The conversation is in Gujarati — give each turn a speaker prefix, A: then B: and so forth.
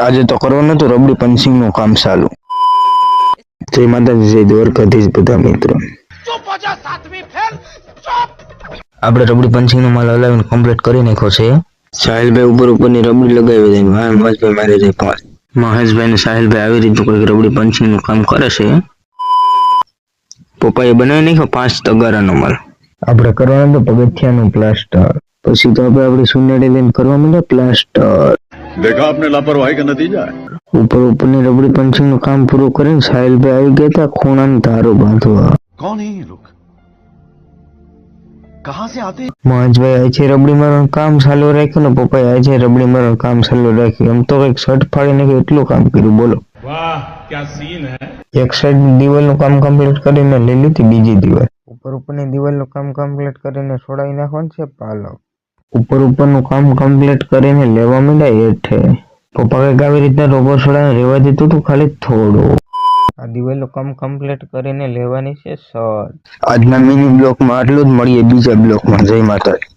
A: આજે તો કરવાનું તો રબડી પંચિંગ નું કામ ચાલુ. જય માતાજી, જય દ્વારકાધીશ બધા મિત્રો. આપણે રબડી પંચિંગ નો માલ હલાવીને કમ્પ્લીટ કરી નાખ્યો છે. સાહિલભાઈ ઉપરની રબડી લગાવી દે. મહેશભાઈ મારે જાય 5. મહેશભાઈ ને સાહિલભાઈ આવી રીતે કોઈ રબડી પંચિંગ નું કામ કરે છે. પપ્પાએ બનાવી નાખ્યો 5 તગારાનો માલ. આપણે કરવાનું તો પગથિયાનું પ્લાસ્ટર. પછી તો આપણે સુનેડી લઈને કરવા માંડ્યા પ્લાસ્ટર.
B: देखा आपने लापरवाही का नतीजा है।
A: ઉપરની રબડી પંચિંગ નું કામ પૂરું કરીને સાહિલભાઈ આવી ગયા હતા ખૂણાનો ધારો બાંધવા.
B: कौन है ये लोग, कहां से आते हैं?
A: મહેશભાઈ આજે રબડી મારવાનું કામ ચાલુ રાખ્યું ને પપ્પાએ આજે રબડી મારવાનું કામ ચાલુ રાખ્યું. એમ તો કઈક શર્ટ ફાડી નાખ્યું એટલું કામ કર્યું. બોલો
C: वाह क्या सीन है।
A: એક સાઈડ દિવાલનું કામ કમ્પ્લીટ કરીને લઈ લીધી બીજી દિવાલ. ઉપરની દિવાલનું કામ કમ્પ્લીટ કરીને છોડાવી નાખવાનું છે પાલક. ઉપરનું કામ કમ્પ્લીટ કરીને લેવા માંડ્યા હેઠે. પપ્પા કઈક આવી રીતના રોબો છોડાવીને રહેવા દીધું તું ખાલી થોડું. આ દિવાલનું કામ કમ્પ્લીટ કરીને લેવાની છે શર્ટ. આજના મિની બ્લોકમાં આટલું જ. મળીએ બીજા બ્લોકમાં. જય માતાજી.